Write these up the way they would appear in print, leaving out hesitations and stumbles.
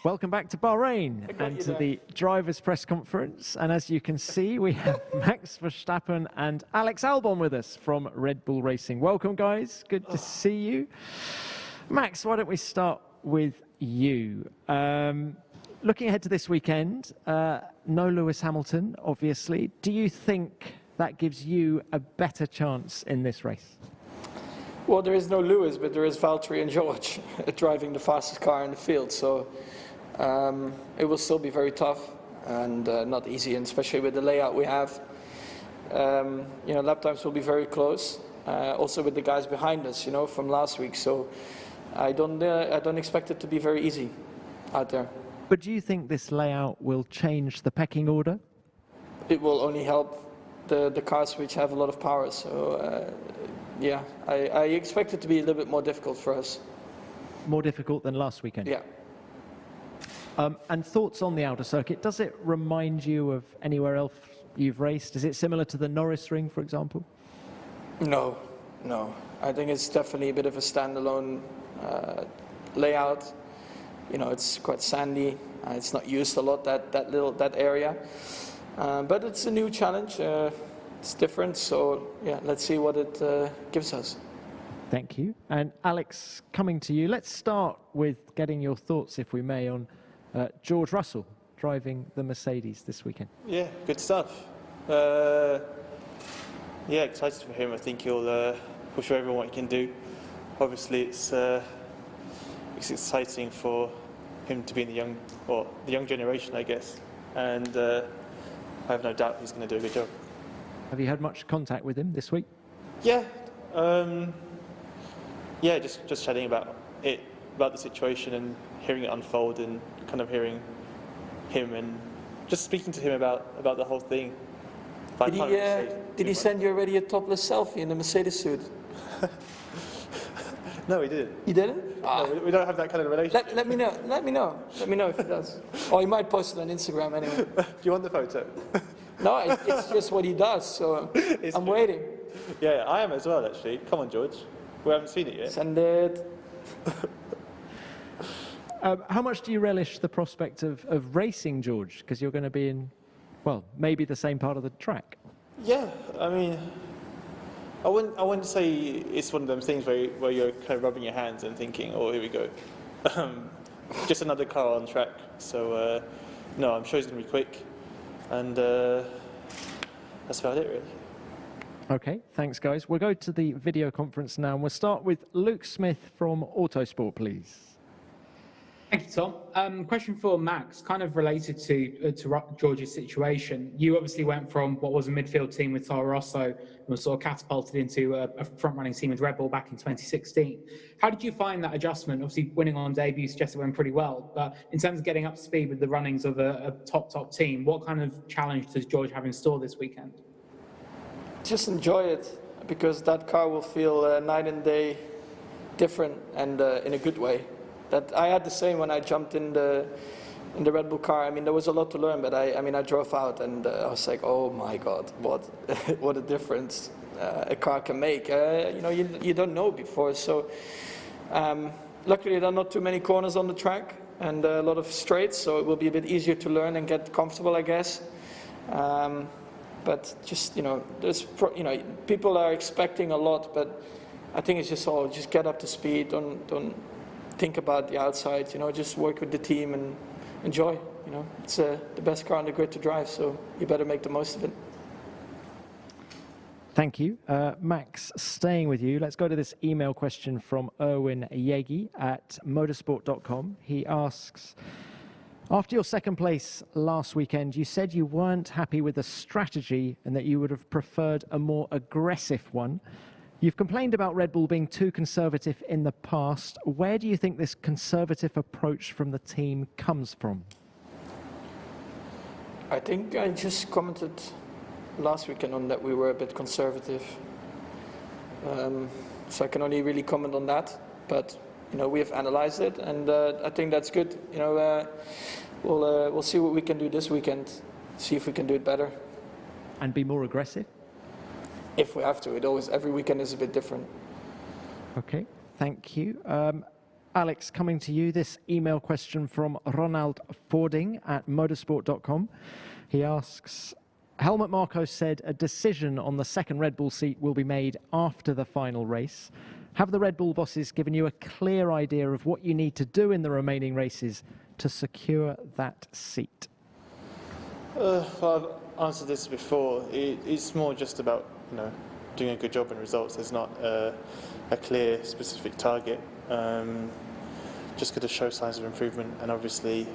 Welcome back to Bahrain and to the drivers' press conference. And as you can see, we have Max Verstappen and Alex Albon with us from Red Bull Racing. Welcome, guys. Good to see you. Max, why don't we start with you? Looking ahead to this weekend, no Lewis Hamilton, obviously. Do you think that gives you a better chance in this race? Well, there is no Lewis, but there is Valtteri and George driving the fastest car in the field. So it will still be very tough and not easy, and especially with the layout we have. Lap times will be very close. Also with the guys behind us, from last week. So I don't expect it to be very easy out there. But do you think this layout will change the pecking order? It will only help the cars which have a lot of power. So yeah, I expect it to be a little bit more difficult for us. More difficult than last weekend? Yeah. And thoughts on the outer circuit, does it remind you of anywhere else you've raced? Is it similar to the Norris Ring, for example? No. I think it's definitely a bit of a standalone layout. It's quite sandy. It's not used a lot, that area. But it's a new challenge. It's different. So yeah, let's see what it gives us. Thank you. And Alex, coming to you, let's start with getting your thoughts, if we may, on George Russell driving the Mercedes this weekend. Yeah, good stuff. Yeah, excited for him. I think he'll show everyone what he can do. Obviously, it's exciting for him to be in the young generation, I guess. And I have no doubt he's going to do a good job. Have you had much contact with him this week? Yeah. Yeah, just chatting about the situation and hearing it unfold, and kind of hearing him and just speaking to him about the whole thing. Did he send you already a topless selfie in the Mercedes suit? No, he didn't. You didn't? No, we don't have that kind of relationship. Let me know if he does. Or he might post it on Instagram anyway. Do you want the photo? No, it's just what he does, so I'm waiting. Yeah, I am as well, actually. Come on, George. We haven't seen it yet. Send it. How much do you relish the prospect of racing George? Because you're going to be in, well, maybe the same part of the track. Yeah, I mean, I wouldn't say it's one of them things where you're kind of rubbing your hands and thinking, oh, here we go. Just another car on track. So, no, I'm sure it's going to be quick. And that's about it, really. Okay, thanks, guys. We'll go to the video conference now, and we'll start with Luke Smith from Autosport, please. Thank you, Tom. Question for Max, kind of related to George's situation. You obviously went from what was a midfield team with Toro Rosso and was sort of catapulted into a front-running team with Red Bull back in 2016. How did you find that adjustment? Obviously, winning on debut suggests it went pretty well, but in terms of getting up to speed with the runnings of a top team, what kind of challenge does George have in store this weekend? Just enjoy it, because that car will feel night and day different, and in a good way. That I had the same when I jumped in the Red Bull car. I mean, there was a lot to learn, but I drove out and I was like, oh my God, what a difference a car can make. You don't know before. So luckily there are not too many corners on the track and a lot of straights, so it will be a bit easier to learn and get comfortable, I guess. But just people are expecting a lot, but I think it's just get up to speed. Don't think about the outside. Just work with the team and enjoy. It's the best car on the grid to drive, so you better make the most of it. Thank you. Max, staying with you, let's go to this email question from Erwin Yegi at motorsport.com. He asks, after your second place last weekend, you said you weren't happy with the strategy and that you would have preferred a more aggressive one. You've complained about Red Bull being too conservative in the past. Where do you think this conservative approach from the team comes from? I think I just commented last weekend on that we were a bit conservative. So I can only really comment on that. But we have analyzed it, and I think that's good. We'll see what we can do this weekend. See if we can do it better. And be more aggressive? If we have to. Every weekend is a bit different. Okay, thank you. Alex, coming to you, this email question from Ronald Fording at motorsport.com. He asks, Helmut Marko said a decision on the second Red Bull seat will be made after the final race. Have the Red Bull bosses given you a clear idea of what you need to do in the remaining races to secure that seat? Well, I've answered this before. It's more just about, doing a good job in results. There's not a clear, specific target. Just got to show signs of improvement, and obviously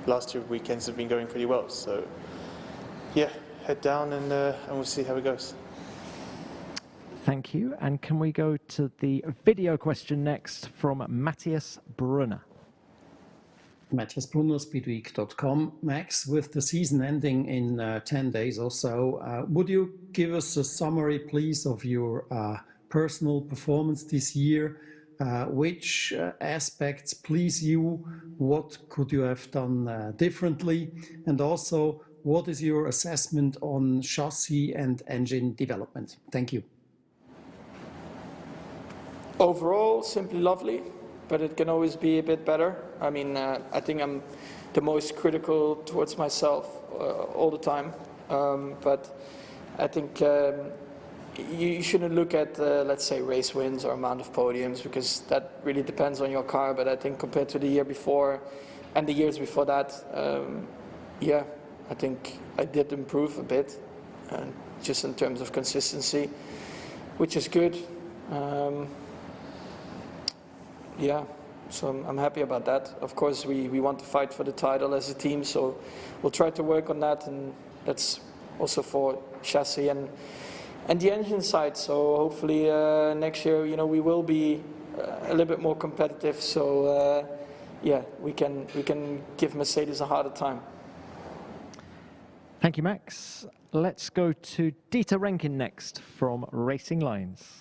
last 2 weekends have been going pretty well. So yeah, head down and we'll see how it goes. Thank you. And can we go to the video question next from Matthias Brunner? Matthias Brunner, speedweek.com. Max, with the season ending in 10 days or so, would you give us a summary, please, of your personal performance this year? Which aspects please you? What could you have done differently? And also, what is your assessment on chassis and engine development? Thank you. Overall, simply lovely, but it can always be a bit better. I mean, I think I'm the most critical towards myself all the time. But I think you shouldn't look at, let's say, race wins or amount of podiums, because that really depends on your car. But I think compared to the year before and the years before that, yeah, I think I did improve a bit, just in terms of consistency, which is good. Yeah, so I'm happy about that. Of course, we want to fight for the title as a team, so we'll try to work on that, and that's also for chassis and the engine side. So hopefully next year, we will be a little bit more competitive. So yeah, we can give Mercedes a harder time. Thank you, Max. Let's go to Dieter Renken next from Racing Lines.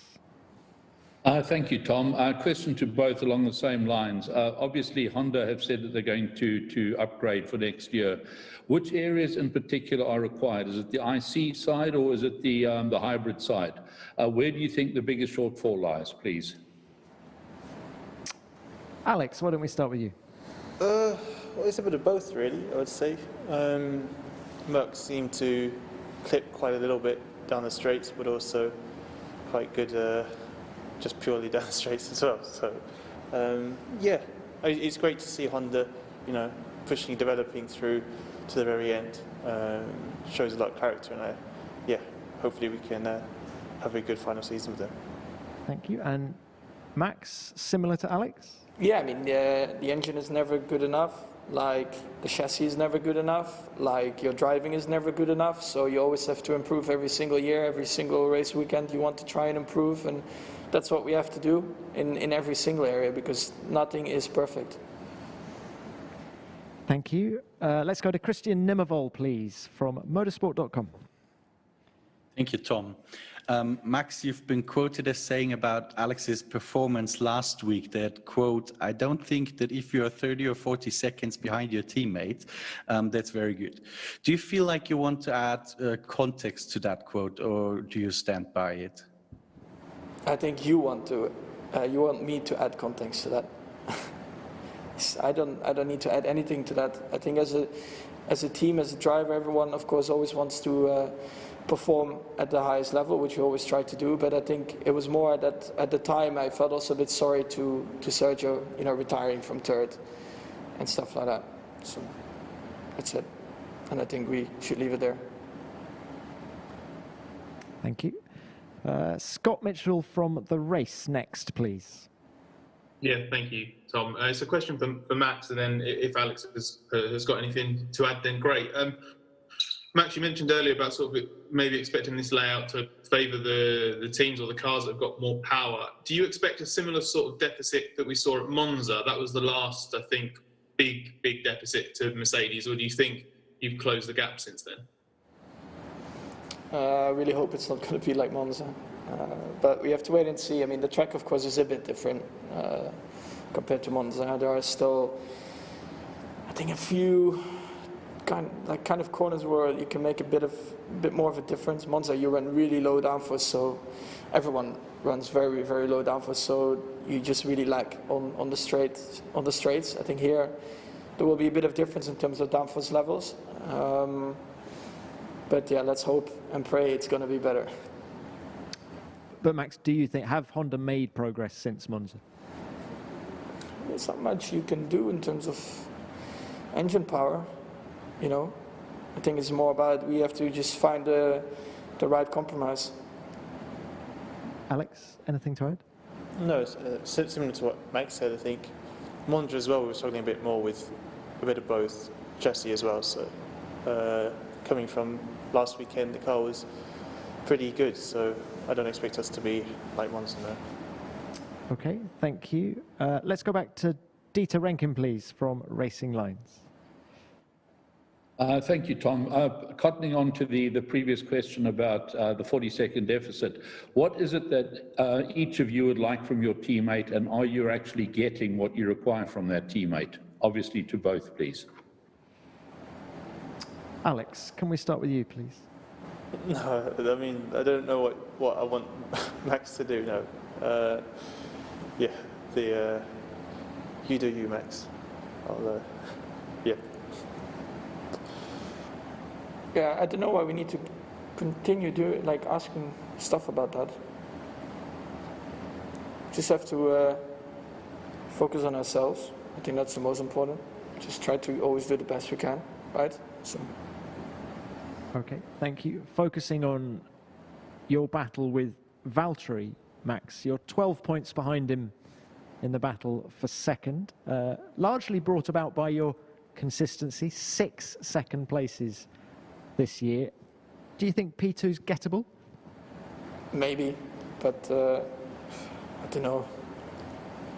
Thank you, Tom. Question to both along the same lines. Obviously, Honda have said that they're going to upgrade for next year. Which areas in particular are required? Is it the IC side or is it the hybrid side? Where do you think the biggest shortfall lies, please? Alex, why don't we start with you? Well, it's a bit of both, really, I would say. Merc seemed to clip quite a little bit down the straights, but also quite good just purely down the straights as well. So, yeah, it's great to see Honda, pushing, developing through to the very end. Shows a lot of character, and yeah, hopefully we can have a good final season with them. Thank you. And Max, similar to Alex? Yeah, I mean, the engine is never good enough. Like, the chassis is never good enough. Like, your driving is never good enough. So you always have to improve every single year, every single race weekend. You want to try and improve, and that's what we have to do in every single area, because nothing is perfect. Thank you. Let's go to Christian Nimmervoll, please, from motorsport.com. Thank you, Tom. Max, you've been quoted as saying about Alex's performance last week that, quote, I don't think that if you're 30 or 40 seconds behind your teammate, that's very good. Do you feel like you want to add context to that quote, or do you stand by it? I think you want me to add context to that. I don't need to add anything to that. I think as a team, as a driver, everyone of course always wants to perform at the highest level, which we always try to do. But I think it was more that at the time I felt also a bit sorry to Sergio, retiring from third and stuff like that. So that's it, and I think we should leave it there. Thank you. Scott Mitchell from The Race next, please. Yeah, thank you, Tom. It's a question for Max, and then if Alex has got anything to add, then great. Max, you mentioned earlier about sort of maybe expecting this layout to favour the teams or the cars that have got more power. Do you expect a similar sort of deficit that we saw at Monza? That was the last, I think, big deficit to Mercedes, or do you think you've closed the gap since then? I really hope it's not going to be like Monza, but we have to wait and see. I mean, the track, of course, is a bit different compared to Monza. There are still, I think, a few kind of corners where you can make a bit more of a difference. Monza, you run really low downforce, so everyone runs very, very low downforce, so you just really lack on the straights. I think here there will be a bit of difference in terms of downforce levels. But yeah, let's hope and pray it's going to be better. But Max, do you think, have Honda made progress since Monza? There's not much you can do in terms of engine power, you know. I think it's more about we have to just find the right compromise. Alex, anything to add? No, it's similar to what Max said. I think Monza as well, we were struggling a bit more with a bit of both chassis as well. So coming from last weekend, the car was pretty good. So I don't expect us to be like Monza now. Okay, thank you. Let's go back to Dieter Renken, please, from Racing Lines. Thank you, Tom. Cottoning on to the previous question about the 40-second deficit, what is it that each of you would like from your teammate, and are you actually getting what you require from that teammate? Obviously to both, please. Alex, can we start with you, please? No, I mean, I don't know what I want Max to do now. Yeah, you do you, Max. Yeah. Yeah, I don't know why we need to continue asking stuff about that. Just have to focus on ourselves. I think that's the most important. Just try to always do the best we can, right? So. Okay, thank you. Focusing on your battle with Valtteri, Max, you're 12 points behind him in the battle for second, largely brought about by your consistency, 6 second places this year. Do you think P2's gettable? Maybe, but I don't know.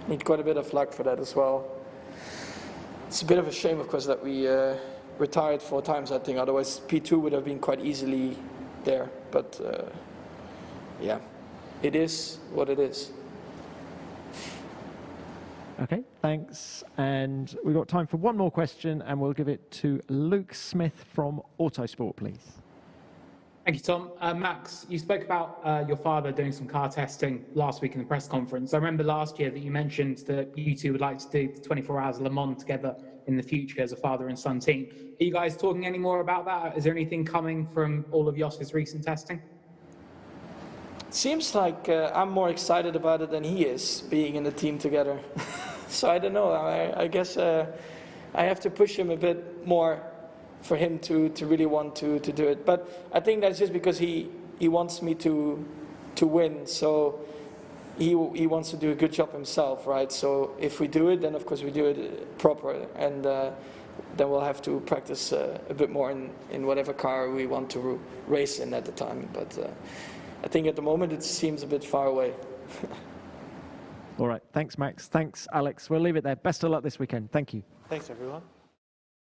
Need quite a bit of luck for that as well. It's a bit of a shame, of course, that we retired 4 times, I think. Otherwise, P2 would have been quite easily there. But yeah, it is what it is. Okay, thanks. And we've got time for one more question, and we'll give it to Luke Smith from Autosport, please. Thank you, Tom. Max, you spoke about your father doing some car testing last week in the press conference. I remember last year that you mentioned that you two would like to do 24 hours Le Mans together in the future as a father and son team. Are you guys talking any more about that? Is there anything coming from all of Jos's recent testing? It seems like I'm more excited about it than he is, being in the team together. So I don't know. I guess I have to push him a bit more for him to really want to do it. But I think that's just because he wants me to win. So he wants to do a good job himself, right? So if we do it, then of course we do it proper, and then we'll have to practice a bit more in whatever car we want to race in at the time. But I think at the moment it seems a bit far away. All right, thanks, Max. Thanks, Alex. We'll leave it there. Best of luck this weekend. Thank you. Thanks, everyone.